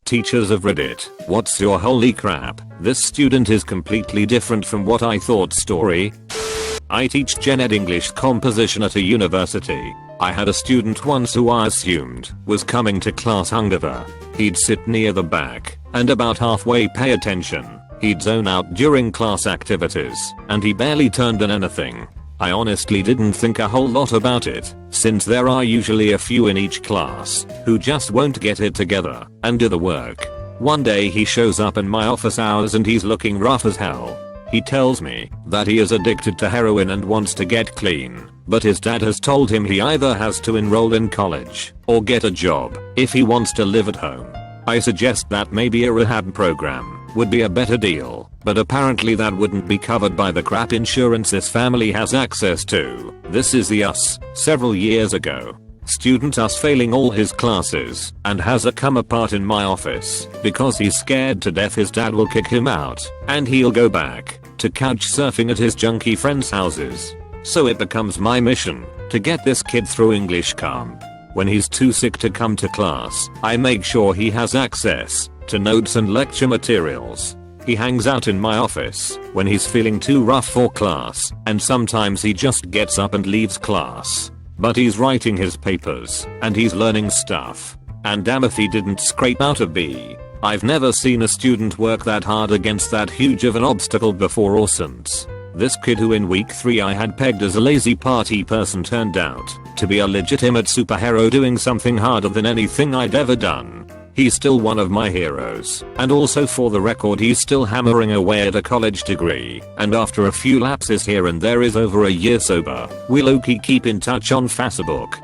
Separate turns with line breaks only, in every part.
Teachers of Reddit, what's your holy crap? This student is completely different from what I thought story. I teach gen ed English composition at a university. I had a student once who I assumed was coming to class hungover. He'd sit near the back and about halfway pay attention. He'd zone out during class activities and he barely turned in anything. I honestly didn't think a whole lot about it, since there are usually a few in each class who just won't get it together and do the work. One day he shows up in my office hours and he's looking rough as hell. He tells me that he is addicted to heroin and wants to get clean, but his dad has told him he either has to enroll in college or get a job if he wants to live at home. I suggest that maybe a rehab program would be a better deal, but apparently that wouldn't be covered by the crap insurance this family has access to. This is the us, several years ago. Student us failing all his classes and has a come apart in my office because he's scared to death his dad will kick him out and he'll go back to couch surfing at his junkie friends' houses. So it becomes my mission to get this kid through English camp. When he's too sick to come to class, I make sure he has access to notes and lecture materials. He hangs out in my office when he's feeling too rough for class, and sometimes he just gets up and leaves class. But he's writing his papers and he's learning stuff. And damn if he didn't scrape out a B. I've never seen a student work that hard against that huge of an obstacle before or since. This kid who in week 3 I had pegged as a lazy party person turned out to be a legitimate superhero doing something harder than anything I'd ever done. He's still one of my heroes, and also for the record he's still hammering away at a college degree, and after a few lapses here and there is over a year sober. We low-key keep in touch on Facebook.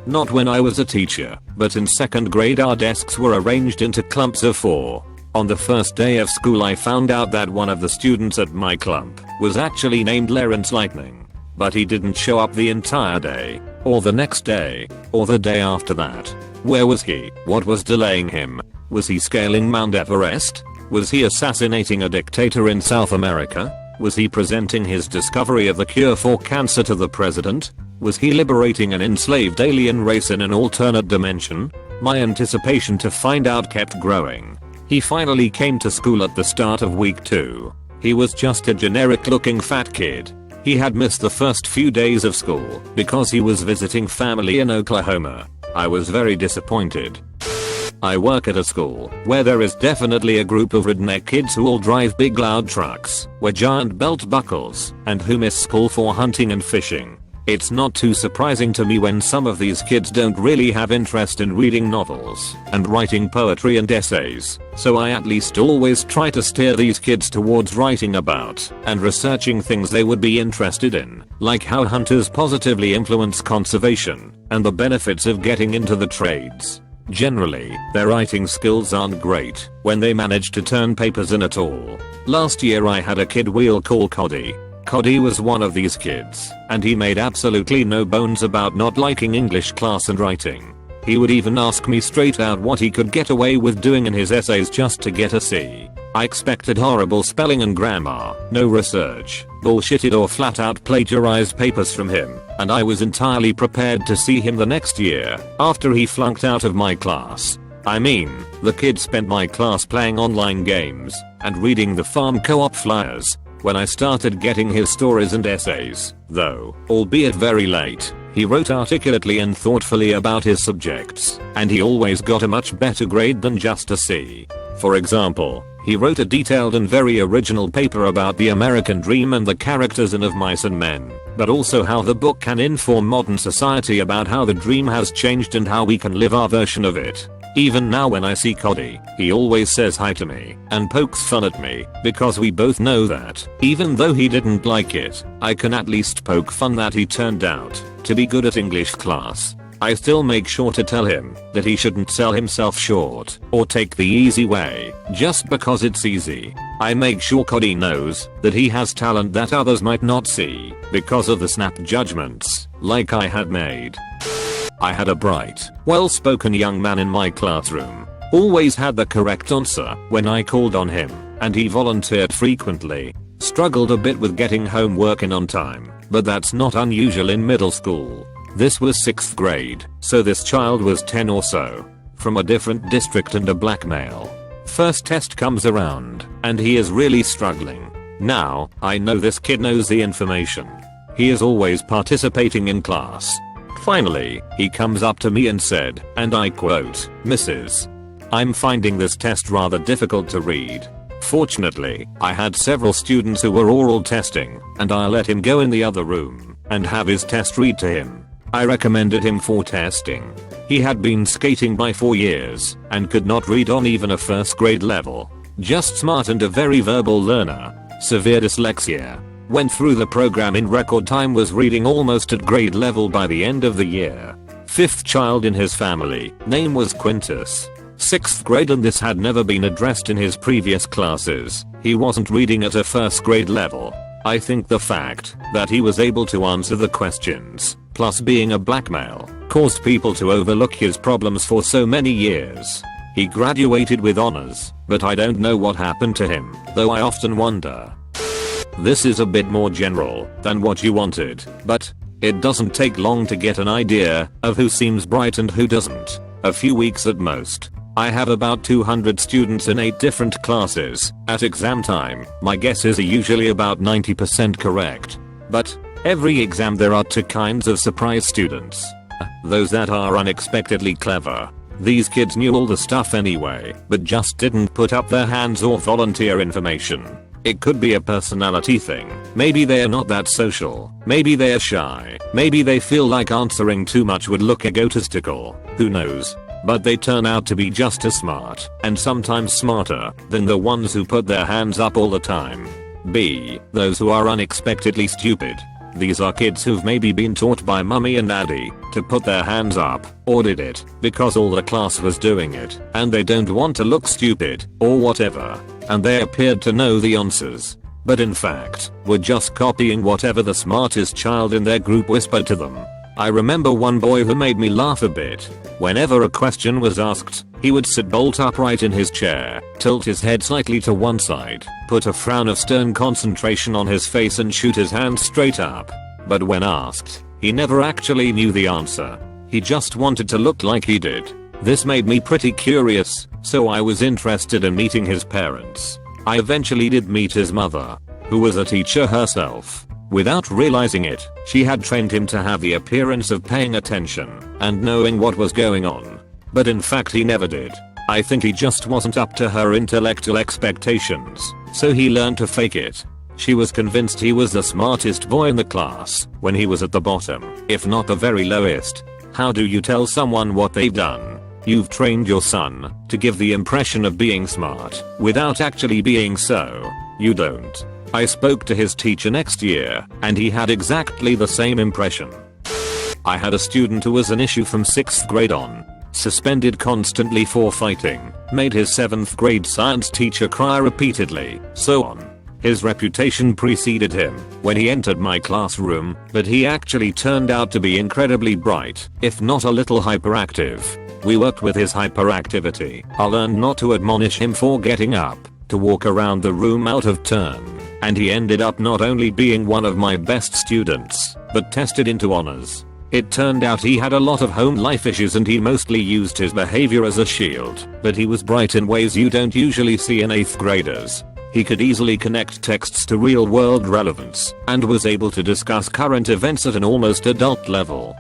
Not when I was a teacher, but in 2nd grade our desks were arranged into clumps of 4. On the first day of school I found out that one of the students at my clump was actually named Lawrence Lightning. But he didn't show up the entire day, or the next day, or the day after that. Where was he? What was delaying him? Was he scaling Mount Everest? Was he assassinating a dictator in South America? Was he presenting his discovery of the cure for cancer to the president? Was he liberating an enslaved alien race in an alternate dimension? My anticipation to find out kept growing. He finally came to school at the start of week 2. He was just a generic looking fat kid. He had missed the first few days of school because he was visiting family in Oklahoma. I was very disappointed. I work at a school where there is definitely a group of redneck kids who all drive big loud trucks, wear giant belt buckles, and who miss school for hunting and fishing. It's not too surprising to me when some of these kids don't really have interest in reading novels and writing poetry and essays, so I at least always try to steer these kids towards writing about and researching things they would be interested in, like how hunters positively influence conservation and the benefits of getting into the trades. Generally, their writing skills aren't great when they manage to turn papers in at all. Last year I had a kid we'll call Cody. Cody was one of these kids, and he made absolutely no bones about not liking English class and writing. He would even ask me straight out what he could get away with doing in his essays just to get a C. I expected horrible spelling and grammar, no research, bullshitted or flat out plagiarized papers from him, and I was entirely prepared to see him the next year, after he flunked out of my class. I mean, the kid spent my class playing online games and reading the farm co-op flyers. When I started getting his stories and essays, though, albeit very late, he wrote articulately and thoughtfully about his subjects, and he always got a much better grade than just a C. For example, he wrote a detailed and very original paper about the American dream and the characters in Of Mice and Men, but also how the book can inform modern society about how the dream has changed and how we can live our version of it. Even now when I see Cody, he always says hi to me and pokes fun at me because we both know that, even though he didn't like it, I can at least poke fun that he turned out to be good at English class. I still make sure to tell him that he shouldn't sell himself short or take the easy way just because it's easy. I make sure Cody knows that he has talent that others might not see because of the snap judgments like I had made. I had a bright, well-spoken young man in my classroom. Always had the correct answer when I called on him, and he volunteered frequently. Struggled a bit with getting homework in on time, but that's not unusual in middle school. This was 6th grade, so this child was 10 or so. from a different district and a black male. First test comes around, and he is really struggling. Now, I know this kid knows the information. He is always participating in class. Finally, he comes up to me and said, and I quote, "Mrs. I'm finding this test rather difficult to read." Fortunately, I had several students who were oral testing, and I let him go in the other room and have his test read to him. I recommended him for testing. He had been skating by 4 years and could not read on even a first grade level. Just smart and a very verbal learner. Severe dyslexia. Went through the program in record time, was reading almost at grade level by the end of the year. 5th child in his family, name was Quintus. 6th grade, and this had never been addressed in his previous classes. He wasn't reading at a first grade level. I think the fact that he was able to answer the questions, plus being a black male, caused people to overlook his problems for so many years. He graduated with honors, but I don't know what happened to him, though I often wonder. This is a bit more general than what you wanted, but it doesn't take long to get an idea of who seems bright and who doesn't. A few weeks at most. I have about 200 students in 8 different classes. At exam time, my guesses are usually about 90% correct. But every exam there are 2 kinds of surprise students. Those that are unexpectedly clever. These kids knew all the stuff anyway, but just didn't put up their hands or volunteer information. It could be a personality thing. Maybe they're not that social. Maybe they're shy. Maybe they feel like answering too much would look egotistical. Who knows? But they turn out to be just as smart, and sometimes smarter, than the ones who put their hands up all the time. B. Those who are unexpectedly stupid. These are kids who've maybe been taught by mummy and daddy to put their hands up, or did it because all the class was doing it, and they don't want to look stupid, or whatever, and they appeared to know the answers. But in fact, were just copying whatever the smartest child in their group whispered to them. I remember one boy who made me laugh a bit. Whenever a question was asked, he would sit bolt upright in his chair, tilt his head slightly to one side, put a frown of stern concentration on his face and shoot his hands straight up. But when asked, he never actually knew the answer. He just wanted to look like he did. This made me pretty curious, so I was interested in meeting his parents. I eventually did meet his mother, who was a teacher herself. Without realizing it, she had trained him to have the appearance of paying attention and knowing what was going on. But in fact he never did. I think he just wasn't up to her intellectual expectations, so he learned to fake it. She was convinced he was the smartest boy in the class when he was at the bottom, if not the very lowest. How do you tell someone what they've done? You've trained your son to give the impression of being smart without actually being so. You don't. I spoke to his teacher next year, and he had exactly the same impression. I had a student who was an issue from 6th grade on. Suspended constantly for fighting, made his 7th grade science teacher cry repeatedly, so on. His reputation preceded him when he entered my classroom, but he actually turned out to be incredibly bright, if not a little hyperactive. We worked with his hyperactivity. I learned not to admonish him for getting up to walk around the room out of turn, and he ended up not only being one of my best students, but tested into honors. It turned out he had a lot of home life issues and he mostly used his behavior as a shield, but he was bright in ways you don't usually see in 8th graders. He could easily connect texts to real world relevance, and was able to discuss current events at an almost adult level.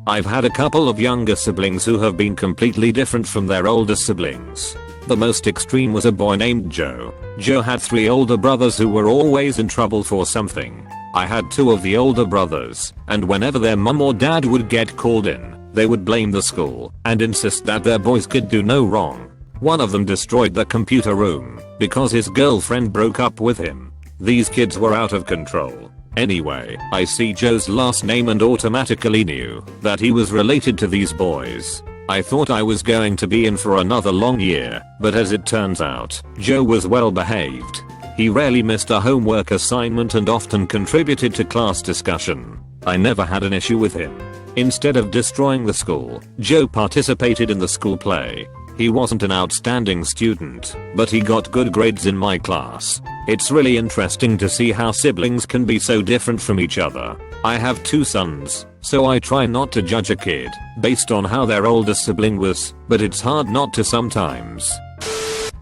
I've had a couple of younger siblings who have been completely different from their older siblings. The most extreme was a boy named Joe. Joe had 3 older brothers who were always in trouble for something. I had 2 of the older brothers, and whenever their mum or dad would get called in, they would blame the school and insist that their boys could do no wrong. One of them destroyed the computer room because his girlfriend broke up with him. These kids were out of control. Anyway, I see Joe's last name and automatically knew that he was related to these boys. I thought I was going to be in for another long year, but as it turns out, Joe was well behaved. He rarely missed a homework assignment and often contributed to class discussion. I never had an issue with him. Instead of destroying the school, Joe participated in the school play. He wasn't an outstanding student, but he got good grades in my class. It's really interesting to see how siblings can be so different from each other. I have 2 sons, so I try not to judge a kid based on how their older sibling was, but it's hard not to sometimes.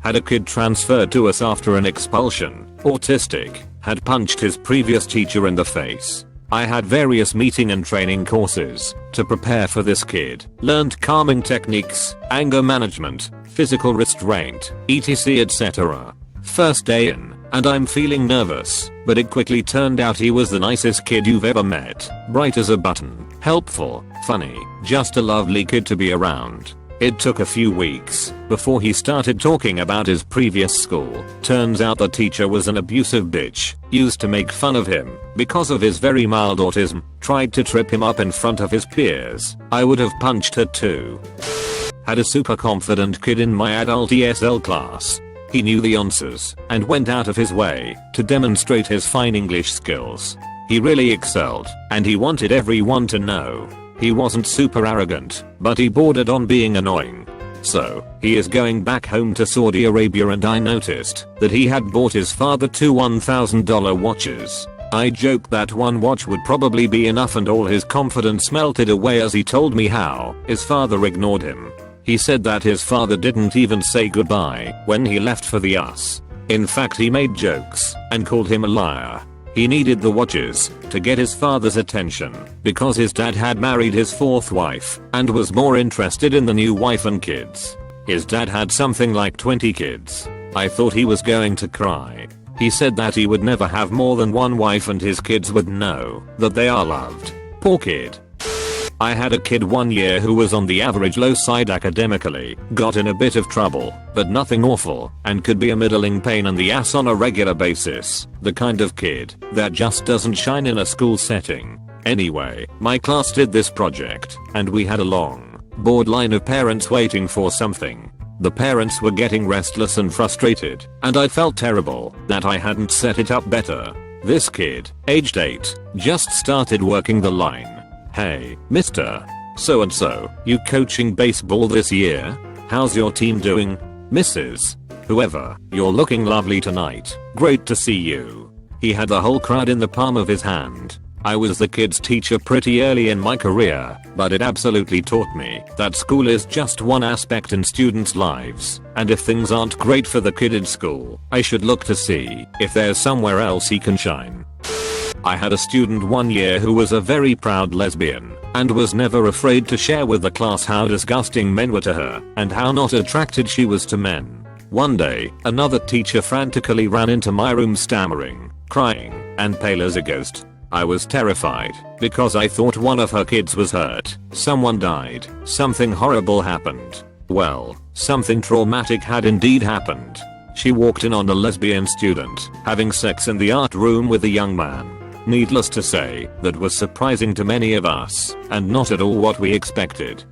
Had a kid transferred to us after an expulsion. Autistic, had punched his previous teacher in the face. I had various meeting and training courses to prepare for this kid, learned calming techniques, anger management, physical restraint, etc etc. First day in, and I'm feeling nervous, but it quickly turned out he was the nicest kid you've ever met. Bright as a button, helpful, funny, just a lovely kid to be around. It took a few weeks before he started talking about his previous school. Turns out the teacher was an abusive bitch, used to make fun of him because of his very mild autism, tried to trip him up in front of his peers. I would have punched her too. Had a super confident kid in my adult ESL class. He knew the answers and went out of his way to demonstrate his fine English skills. He really excelled, and he wanted everyone to know. He wasn't super arrogant, but he bordered on being annoying. So, he is going back home to Saudi Arabia, and I noticed that he had bought his father 2 $1,000 watches. I joked that one watch would probably be enough, and all his confidence melted away as he told me how his father ignored him. He said that his father didn't even say goodbye when he left for the US. In fact, he made jokes and called him a liar. He needed the watches to get his father's attention because his dad had married his 4th wife and was more interested in the new wife and kids. His dad had something like 20 kids. I thought he was going to cry. He said that he would never have more than 1 wife and his kids would know that they are loved. Poor kid. I had a kid 1 year who was on the average low side academically, got in a bit of trouble, but nothing awful, and could be a middling pain in the ass on a regular basis. The kind of kid that just doesn't shine in a school setting. Anyway, my class did this project, and we had a long, bored line of parents waiting for something. The parents were getting restless and frustrated, and I felt terrible that I hadn't set it up better. This kid, aged 8, just started working the line. Hey, Mr. So-and-so, you coaching baseball this year? How's your team doing? Mrs. Whoever, you're looking lovely tonight. Great to see you. He had the whole crowd in the palm of his hand. I was the kid's teacher pretty early in my career, but it absolutely taught me that school is just one aspect in students' lives, and if things aren't great for the kid in school, I should look to see if there's somewhere else he can shine. I had a student 1 year who was a very proud lesbian and was never afraid to share with the class how disgusting men were to her and how not attracted she was to men. One day, another teacher frantically ran into my room stammering, crying, and pale as a ghost. I was terrified because I thought one of her kids was hurt, someone died, something horrible happened. Well, something traumatic had indeed happened. She walked in on a lesbian student having sex in the art room with a young man. Needless to say, that was surprising to many of us, and not at all what we expected.